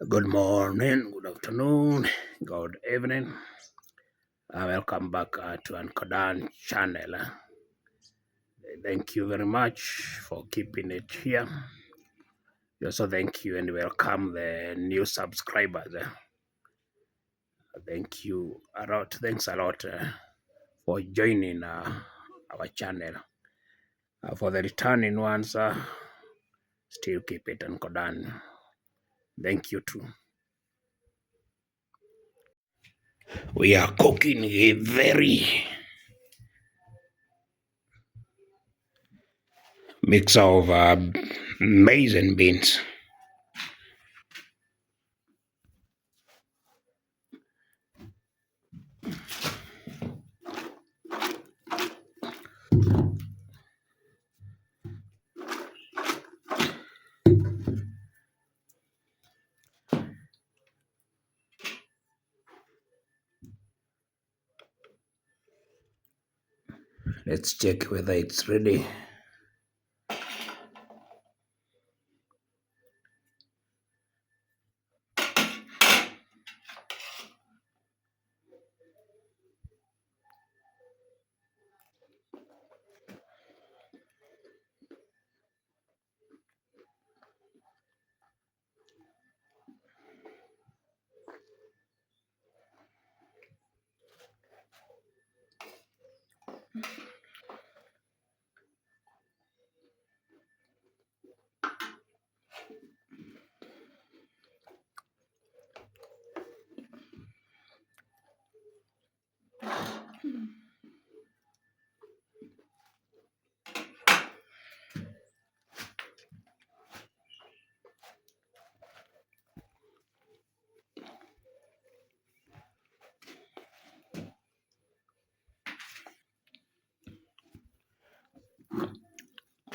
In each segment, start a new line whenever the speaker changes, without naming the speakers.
Good morning, good afternoon, good evening. Welcome back to Ankodan channel. Thank you very much for keeping it here. We also thank you and welcome the new subscribers. Thank you a lot. Thanks a lot for joining our channel. For the returning ones, still keep it Ankodan. Thank you too. We are cooking a very mix of maize and beans. Let's check whether it's ready.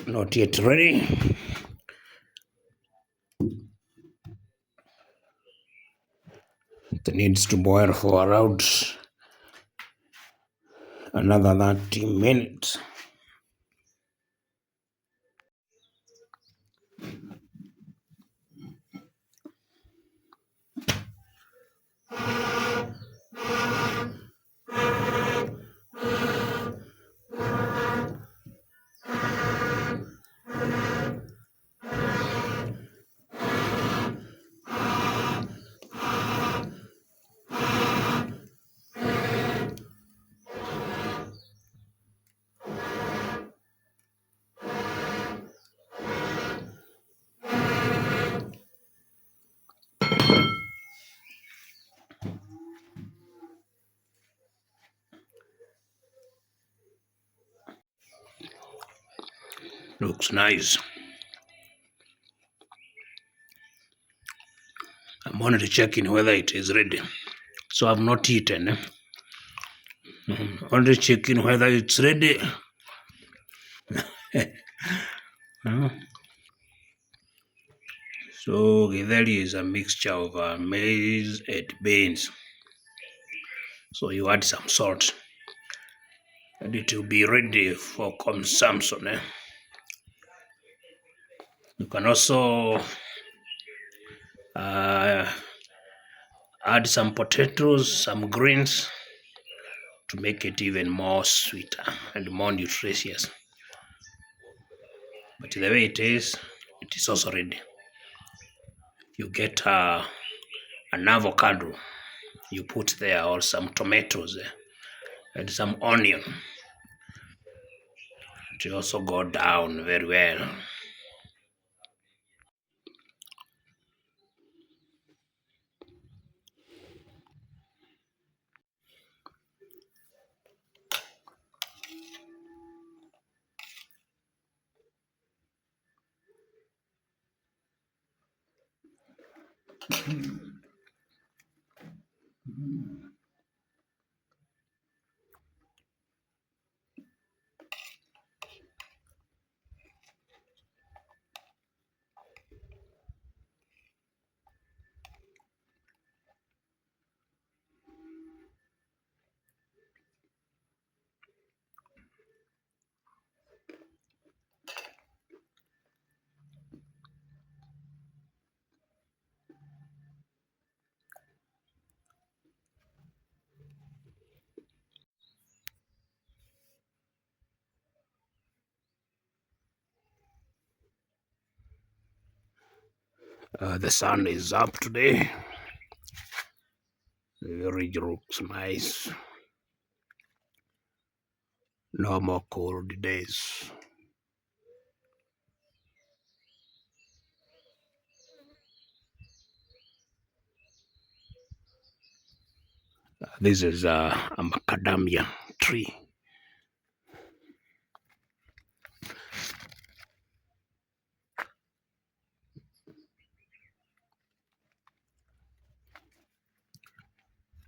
Not yet ready. It needs to boil for around another 30 minutes. Looks nice. I'm only checking whether it is ready. So I've not eaten. Only checking whether it's ready. Uh, So githeri is a mixture of maize and beans. So you add some salt and it will be ready for consumption. You can also uh, add some potatoes, some greens to make it even more sweeter and more nutritious. But the way it is also ready. You get an avocado, you put there, or some tomatoes and some onion. It will also go down very well. The sun is up today. The ridge looks nice. No more cold days. This is a macadamia tree.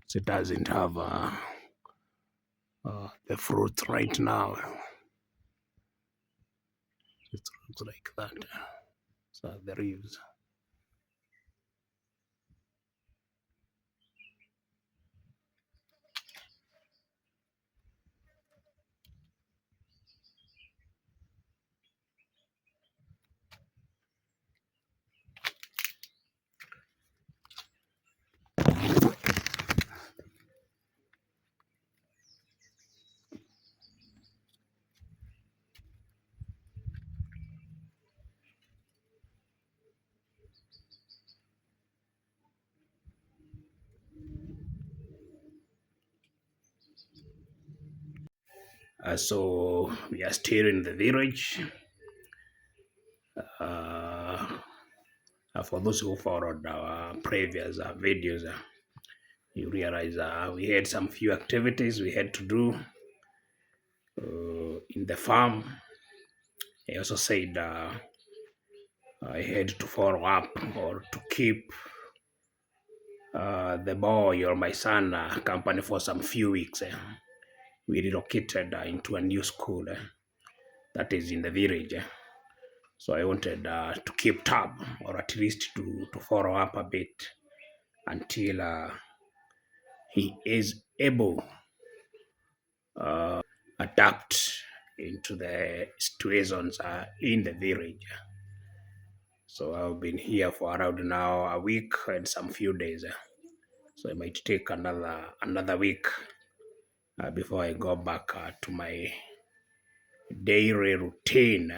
So it doesn't have the fruit right now. It looks like that. So the leaves. So we are still in the village. For those who followed our previous videos, you realize we had some few activities we had to do in the farm. I also said I had to follow up or to keep the boy or my son company for some few weeks. We relocated into a new school that is in the village. So I wanted to keep tab or at least to follow up a bit until he is able adapt into the situations in the village. So I've been here for around now a week and some few days. So it might take another week before I go back to my daily routine.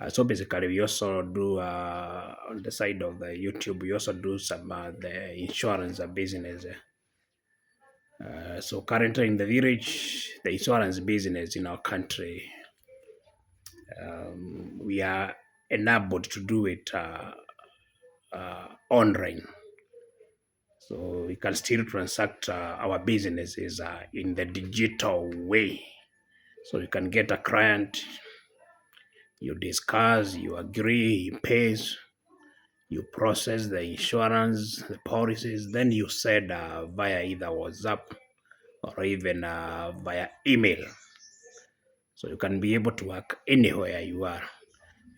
So basically, we also do on the side of the YouTube. We also do some the insurance business. So currently in the village, the insurance business in our country, we are enabled to do it online. So we can still transact our businesses in the digital way. So you can get a client, you discuss, you agree, he pays, you process the insurance, the policies, then you send via either WhatsApp or even via email. So you can be able to work anywhere you are.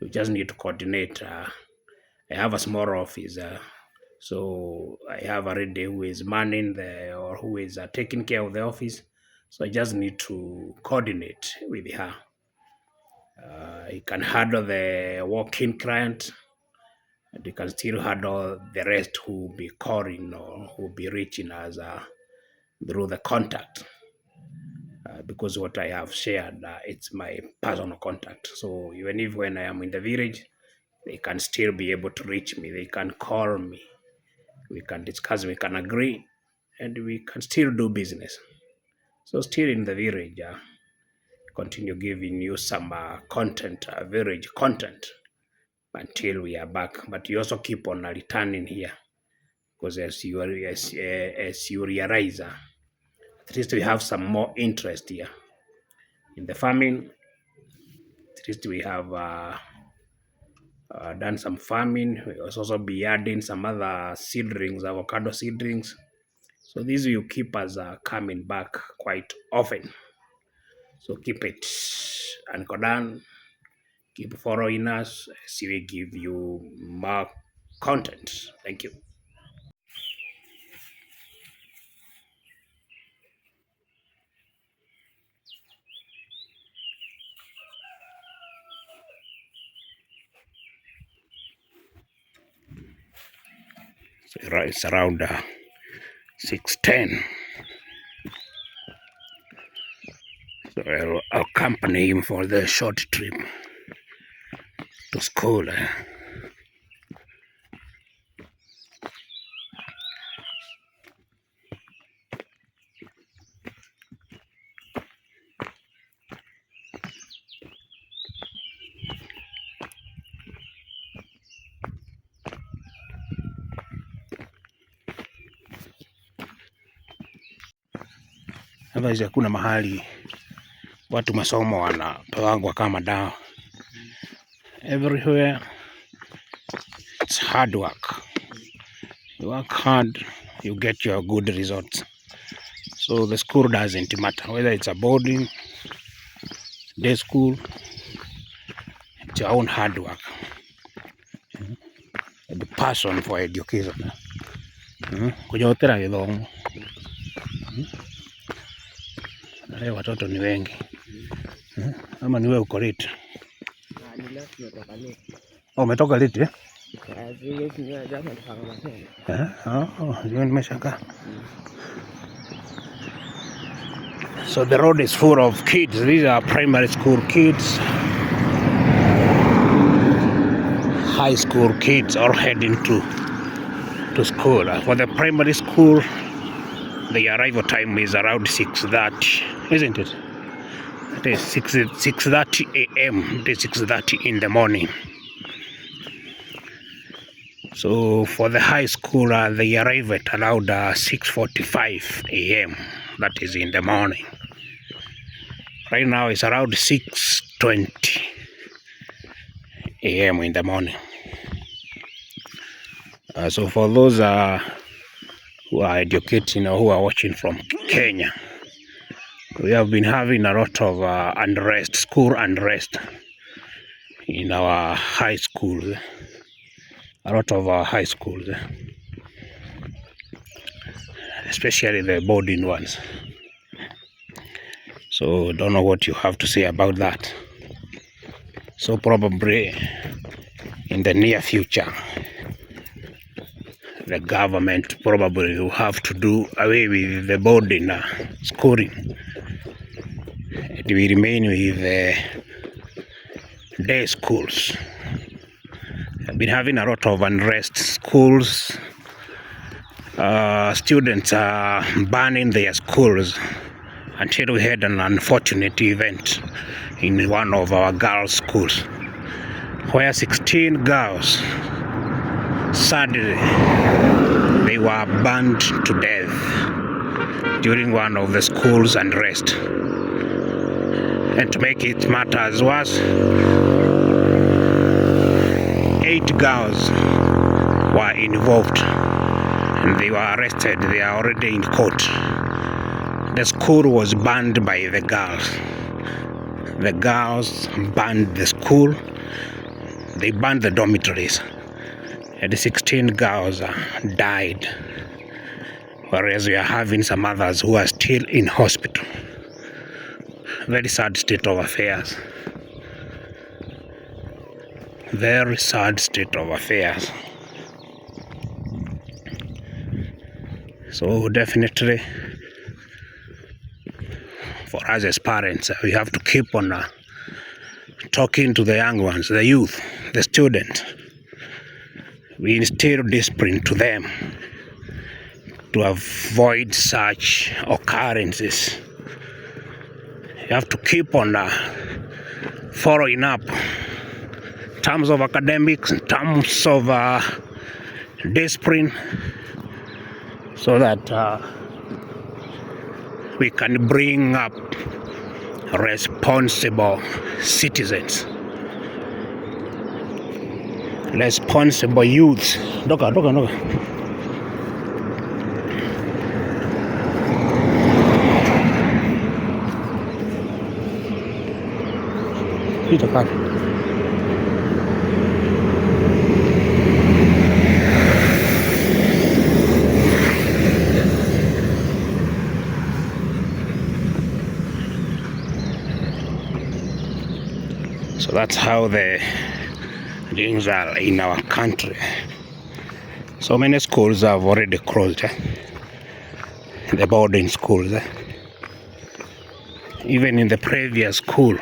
You just need to coordinate. I have a small office, so I have a lady who is manning the or who is taking care of the office. So I just need to coordinate with her. You can handle the walk-in client, and you can still handle the rest who will be calling or who will be reaching us through the contact. Because what I have shared, it's my personal contact. So even if when I am in the village, they can still be able to reach me. They can call me. We can discuss, we can agree, and we can still do business. So still in the village, continue giving you some content, village content until we are back. But you also keep on returning here because as you realize, at least we have some more interest here in the farming. At least we have done some farming. We also be adding some other seedlings, avocado seedlings. So these will keep us coming back quite often. So keep it and keep following us as we give you more content. Thank you. So it's around 6:10. So I'll accompany him for the short trip to school. otherwise hakuna mahali watu masomo wanapewangwa kama dawa. Everywhere it's hard work. You work hard, you get your good results. So the school doesn't matter whether it's a boarding, day school, it's your own hard work. The passion for education. Kujotera githomo. Leo watoto ni wengi. Ama ni wewe uko late? Umetoka late eh? Nimeshaka. So the road is full of kids. These are primary school kids, high school kids all heading to school. For the primary school, the arrival time is around 6:30, isn't it? It is 6:30 a.m. It is 6:30 in the morning. So for the high school, they arrive at around 6:45 a.m. That is in the morning. Right now it's around 6:20 a.m. in the morning. So for those who are educating or who are watching from Kenya, we have been having a lot of unrest, school unrest in our high schools. A lot of our high schools, especially the boarding ones. So don't know what you have to say about that. So probably in the near future, the government probably will have to do away with the boarding schooling. It will remain with the day schools. I've been having a lot of unrest. Schools, students are burning their schools until we had an unfortunate event in one of our girls' schools where 16 girls, sadly, they were burned to death during one of the school's unrest. And to make it matters worse, 8 girls were involved and they were arrested. They are already in court. The school was banned by the girls. The girls banned the school. They banned the dormitories. And 16 girls died. Whereas we are having some others who are still in hospital. Very sad state of affairs. Very sad state of affairs. So definitely, for us as parents, we have to keep on talking to the young ones, the youth, the students. We instill discipline to them to avoid such occurrences. You have to keep on following up in terms of academics, in terms of discipline, so that we can bring up responsible citizens, responsible youths. Doka. Peter Pan. So that's how the things are in our country. So many schools have already closed. The boarding schools. Even in the previous school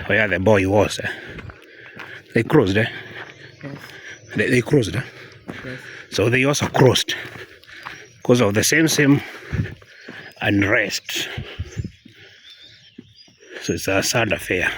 where the boy was, they closed. Yes. They closed. Yes. So they also closed because of the same unrest. So it's a sad affair.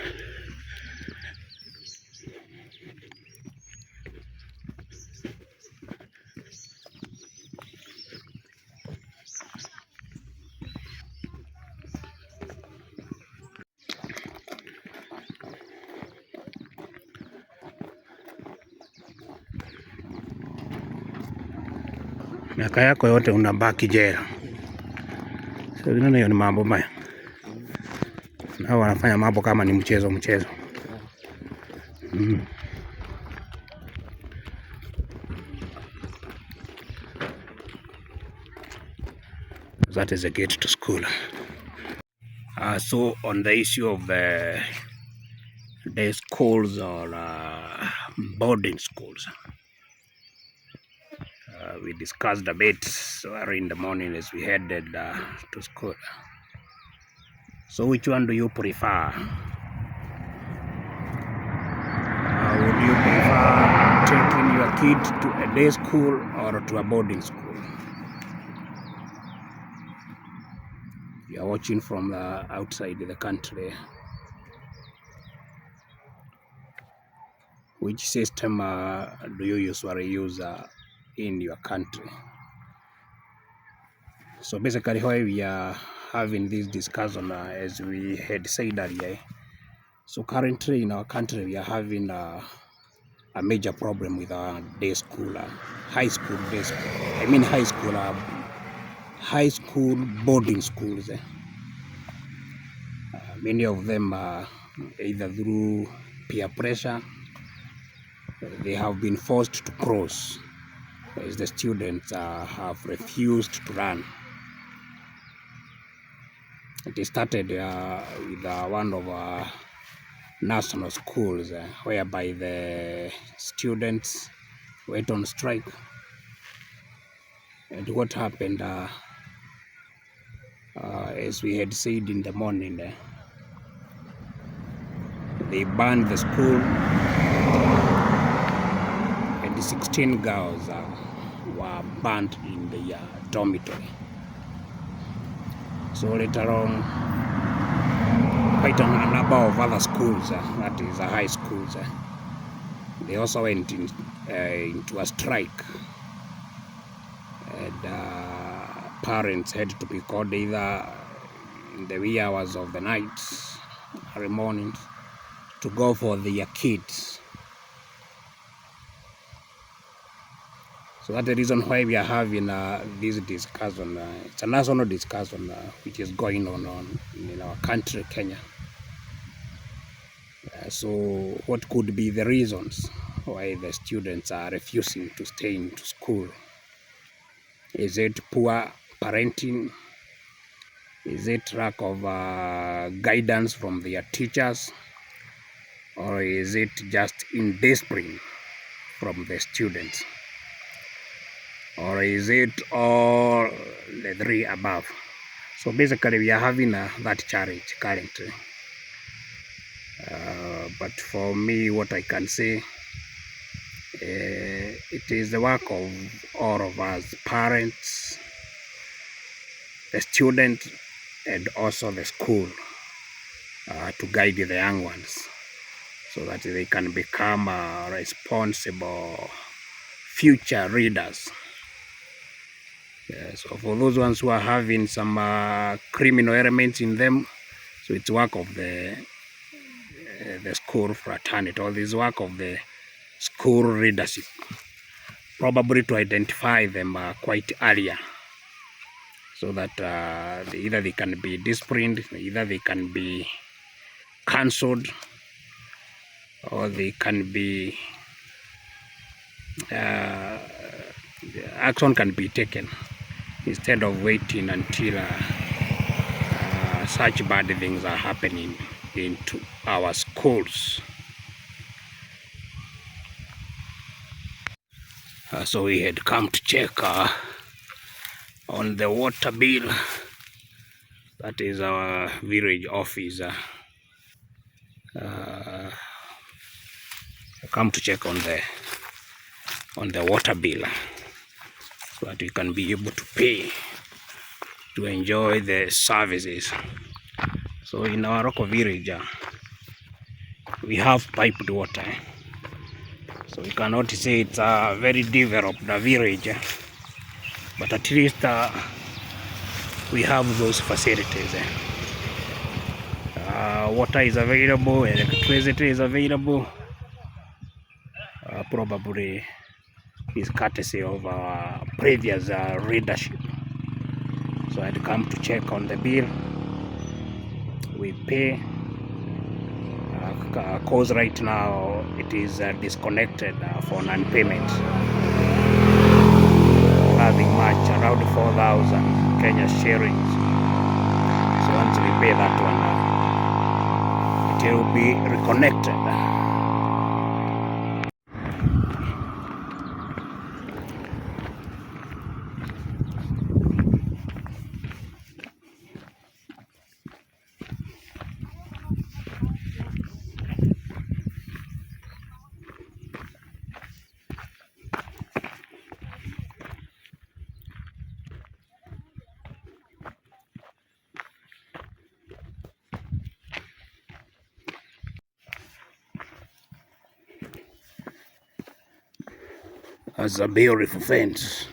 miaka yako yote unabaki jela. So hiyo ni mambo mbaya. Nao wanafanya mambo kama ni mchezo. That is a gate to school. So on the issue of the day schools or boarding schools, we discussed a bit early in the morning as we headed to school. So which one do you prefer? Would you prefer taking your kid to a day school or to a boarding school? You are watching from the outside the country. Which system do you usually use in your country? So basically, why we are having this discussion, as we had said earlier, so currently in our country we are having a major problem with our day school, high school day school. I mean high school boarding schools. Many of them are either through peer pressure, they have been forced to cross, as the students have refused to run. It started with one of our national schools, whereby the students went on strike. And what happened, as we had said in the morning, they banned the school, and 16 girls were banned in the dormitory. So later on, quite a number of other schools, that is high schools, they also went into a strike, and parents had to be called either in the wee hours of the night or mornings to go for their kids. So that's the reason why we are having this discussion. It's a national discussion which is going on in our country, Kenya. So what could be the reasons why the students are refusing to stay into school? Is it poor parenting? Is it lack of guidance from their teachers? Or is it just indiscipline from the students? Or is it all the three above? So basically we are having that challenge currently. But for me, what I can say, it is the work of all of us, parents, the students, and also the school, to guide the young ones so that they can become responsible future readers. So for those ones who are having some criminal elements in them, so it's work of the school fraternity, or this work of the school leadership, probably to identify them quite earlier, so that either they can be disciplined, either they can be cancelled, or they can be action can be taken instead of waiting until such bad things are happening into our schools. So we had come to check on the water bill. That is our village office. Come to check on the water bill, so that we can be able to pay to enjoy the services. So in our local village, we have piped water. So we cannot say it's a very developed village, but at least we have those facilities. Water is available, electricity is available. Probably is courtesy of our previous readership. So I'd come to check on the bill. We pay. Cause right now it is disconnected for non-payment, having much around 4,000 Kenya shillings. So once we pay that one, it will be reconnected. That's a beautiful fence.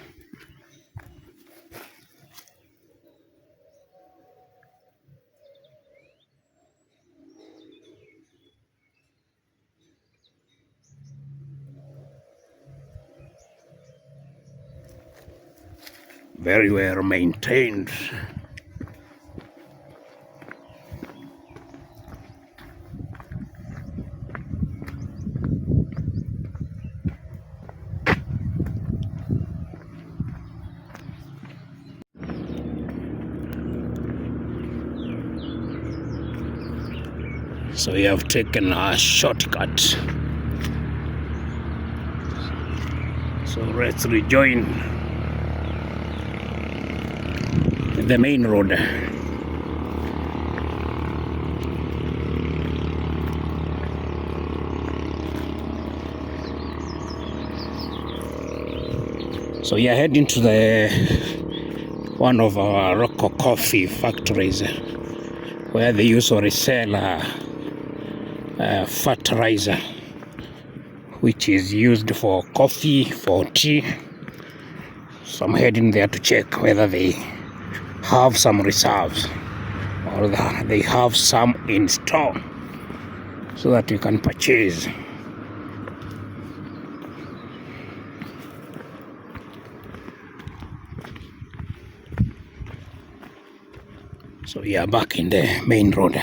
Very well maintained. So we have taken a shortcut. So let's rejoin the main road. So we are heading to one of our local coffee factories where they usually sell fertilizer, which is used for coffee, for tea. So I'm heading there to check whether they have some reserves or they have some in store so that you can purchase. So we are back in the main road.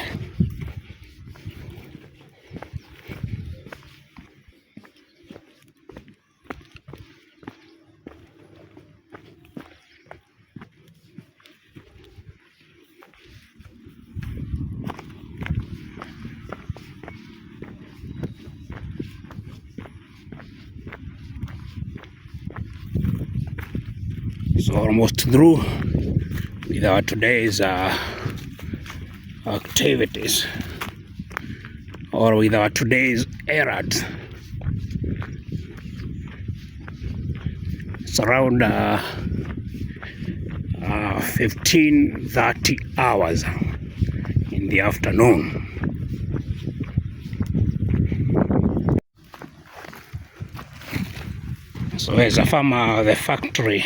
So almost through with our today's activities, or with our today's errands. It's around 15-30 hours in the afternoon. So as a farmer, the factory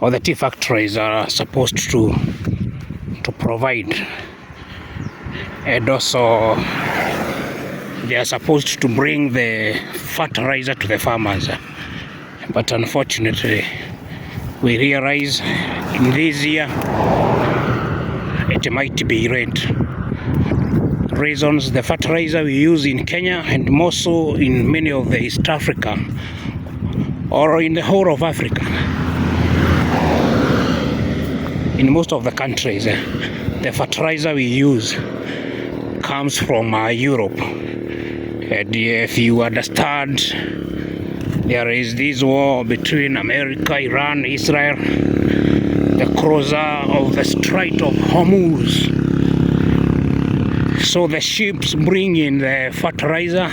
or the tea factories are supposed to provide, and also they are supposed to bring the fertilizer to the farmers. But unfortunately, we realize in this year it might be late. Reasons: the fertilizer we use in Kenya, and more so in many of the East Africa or in the whole of Africa, in most of the countries, the fertilizer we use comes from Europe. And if you understand, there is this war between America, Iran, Israel, the closure of the Strait of Hormuz. So the ships bring in the fertilizer,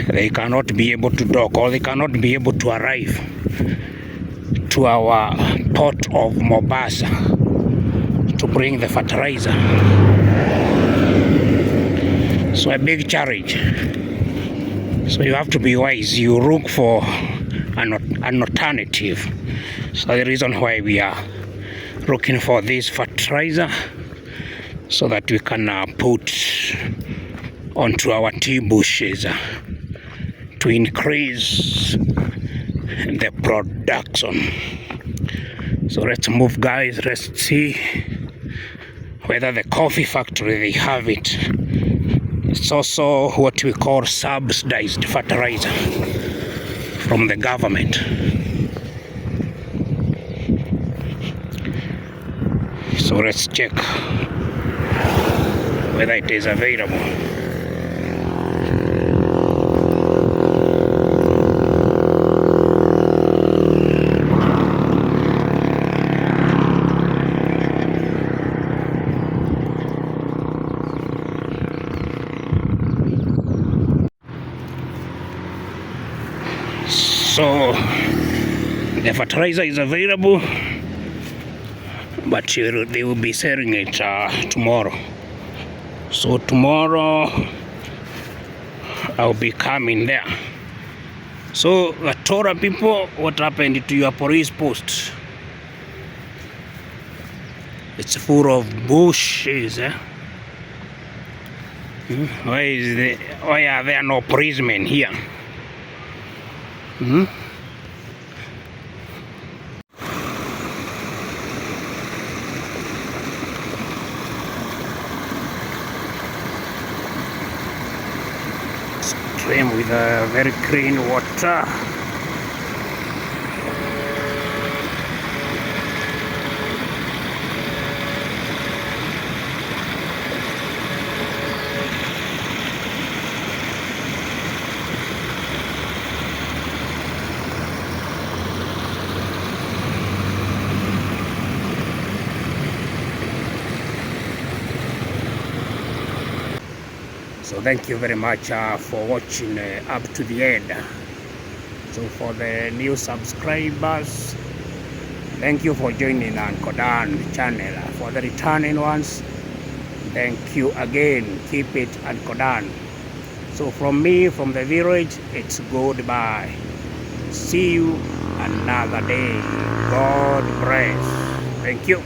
they cannot be able to dock, or they cannot be able to arrive to our port of Mombasa to bring the fertilizer. So a big challenge. So you have to be wise. You look for an alternative. So the reason why we are looking for this fertilizer, so that we can put onto our tea bushes to increase the production. So let's move, guys. Let's see whether the coffee factory they have it. It's also what we call subsidized fertilizer from the government. So let's check whether it is available. So the fertilizer is available, but they will be selling it tomorrow. So tomorrow I'll be coming there. So Tora people, what happened to your police post? It's full of bushes. Why are there no policemen here? Stream with a very clean water. So thank you very much for watching up to the end. So for the new subscribers, thank you for joining Uncle Dan channel. For the returning ones, thank you again. Keep it Uncle Dan. So from me, from the village, it's goodbye. See you another day. God bless. Thank you.